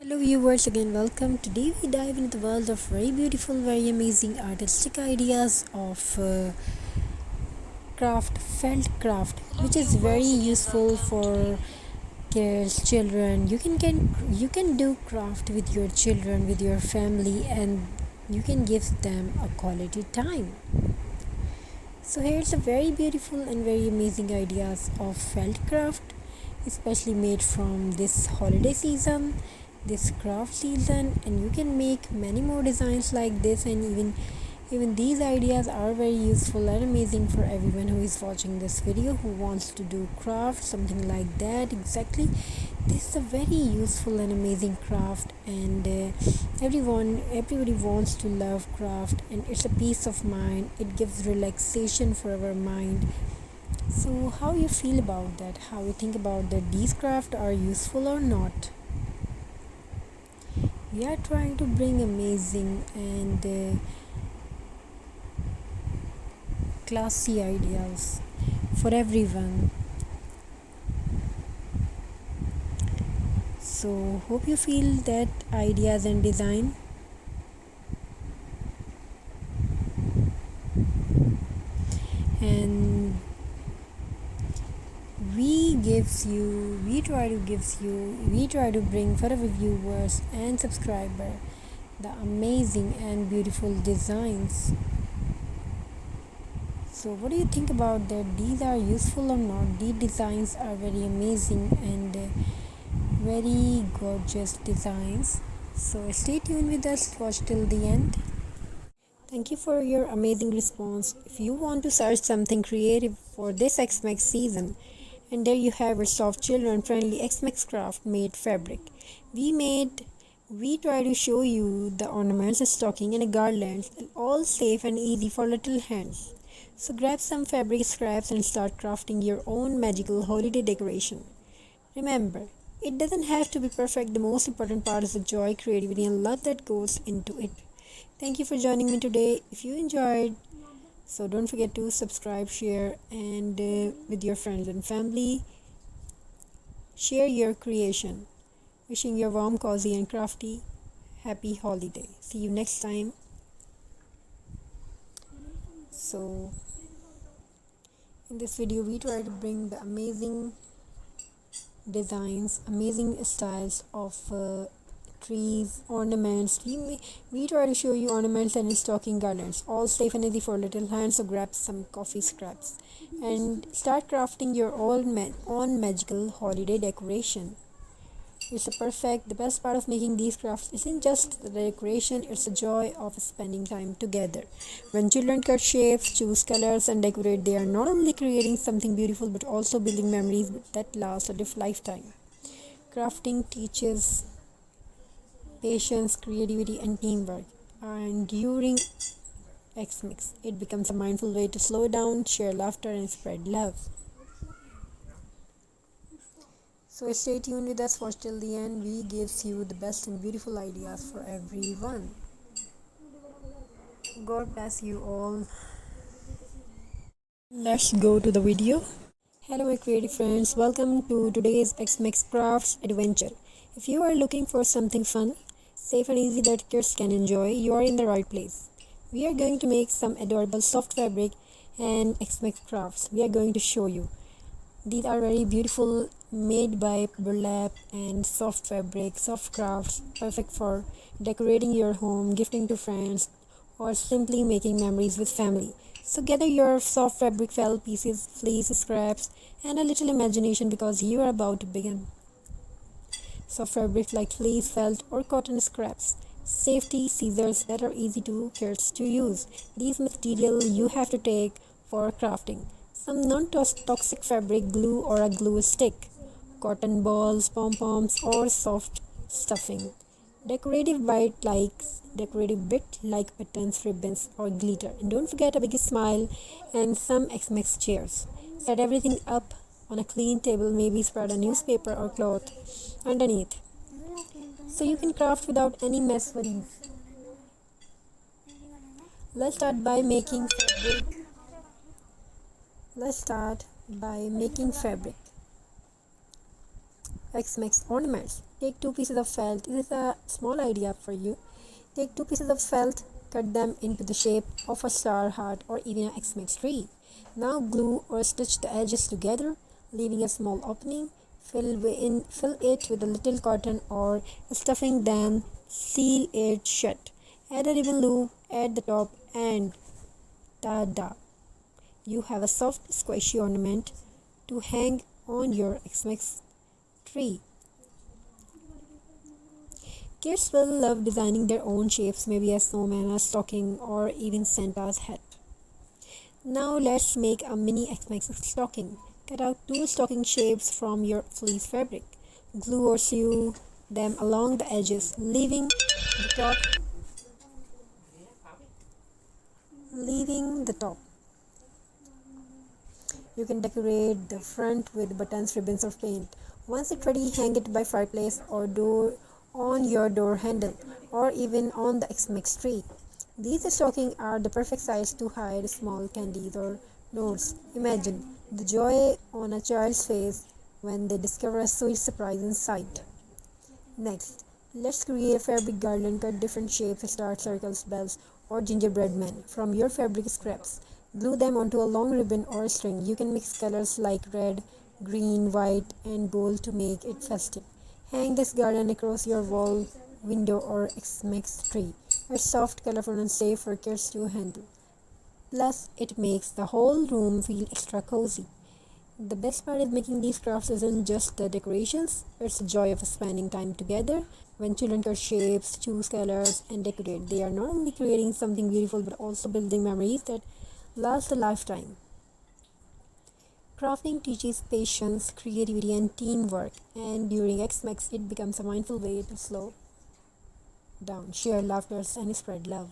Hello viewers, again welcome. Today we dive into the world of very beautiful, very amazing artistic ideas of felt craft, which is very useful for kids, children. You can do craft with your children, with your family, and you can give them a quality time. So here's a very beautiful and very amazing ideas of felt craft, especially made from this holiday season, this craft season, and you can make many more designs like this, and even these ideas are very useful and amazing for everyone who is watching this video, who wants to do craft, something like that. Exactly, this is a very useful and amazing craft, and everybody wants to love craft, and it's a peace of mind. It gives relaxation for our mind. So how you feel about that, how you think about that, these craft are useful or not? We are trying to bring amazing and classy ideas for everyone. So hope you feel that ideas and design. And we try to bring for our viewers and subscriber the amazing and beautiful designs. So what do you think about that? These are useful or not? These designs are very amazing and very gorgeous designs. So stay tuned with us, watch till the end. Thank you for your amazing response. If you want to search something creative for this Xmas season, and there you have a soft children friendly Xmas craft made fabric. We try to show you the ornaments, a stocking and a garland, and all safe and easy for little hands. So grab some fabric scraps and start crafting your own magical holiday decoration. Remember, it doesn't have to be perfect. The most important part is the joy, creativity, and love that goes into it. Thank you for joining me today. If you enjoyed, so don't forget to subscribe, share, and with your friends and family, share your creation. Wishing you a warm, cozy, and crafty happy holiday. See you next time. So, in this video, we try to bring the amazing designs, amazing styles of trees, ornaments. We try to show you ornaments and stocking garlands, all safe and easy for little hands. So grab some coffee scraps and start crafting your own magical holiday decoration. It's a perfect. The best part of making these crafts isn't just the decoration, it's the joy of spending time together. When children cut shapes, choose colors, and decorate, they are not only creating something beautiful but also building memories that last a lifetime. Crafting teaches patience, creativity, and teamwork. And during Xmas, it becomes a mindful way to slow down, share laughter, and spread love. So stay tuned with us, watch till the end. We gives you the best and beautiful ideas for everyone. God bless you all. Let's go to the video. Hello my creative friends, welcome to today's Xmas Crafts adventure. If you are looking for something fun, safe and easy that kids can enjoy, you are in the right place. We are going to make some adorable soft fabric and Xmas crafts. We are going to show you. These are very beautiful, made by burlap and soft fabric, soft crafts, perfect for decorating your home, gifting to friends, or simply making memories with family. So gather your soft fabric, felt pieces, fleece, scraps, and a little imagination because you are about to begin. Soft fabrics like fleece, felt, or cotton scraps. Safety scissors that are easy to kids to use. These material you have to take for crafting. Some non-toxic fabric glue or a glue stick. Cotton balls, pom-poms, or soft stuffing. Decorative bit like buttons, ribbons, or glitter. And don't forget a big smile and some Xmas chairs. Set everything up on a clean table, maybe spread a newspaper or cloth underneath. So you can craft without any mess worries. Let's start by making fabric. Let's start by making fabric. Xmas ornaments. Take two pieces of felt. This is a small idea for you. Take two pieces of felt, cut them into the shape of a star, heart, or even a Xmas tree. Now glue or stitch the edges together, leaving a small opening. Fill it with a little cotton or stuffing, then seal it shut. Add a ribbon loop at the top and ta-da! You have a soft, squishy ornament to hang on your Xmas tree. Kids will love designing their own shapes, maybe a snowman, a stocking, or even Santa's hat. Now let's make a mini Xmas stocking. Cut out two stocking shapes from your fleece fabric. Glue or sew them along the edges, top leaving the top. You can decorate the front with buttons, ribbons, or paint. Once it's ready, hang it by fireplace or door on your door handle, or even on the Xmas tree. These stockings are the perfect size to hide small candies or notes. Imagine the joy on a child's face when they discover a sweet surprise inside. Next, let's create a fabric garland. Cut different shapes, stars, circles, bells, or gingerbread men from your fabric scraps. Glue them onto a long ribbon or string. You can mix colors like red, green, white, and gold to make it festive. Hang this garland across your wall, window, or Xmas tree. It's soft, colorful, and safe for kids to handle. Plus, it makes the whole room feel extra cozy. The best part is making these crafts isn't just the decorations, it's the joy of spending time together. When children cut shapes, choose colors, and decorate, they are not only creating something beautiful but also building memories that last a lifetime. Crafting teaches patience, creativity, and teamwork, and during Xmas, it becomes a mindful way to slow down, share laughter, and spread love.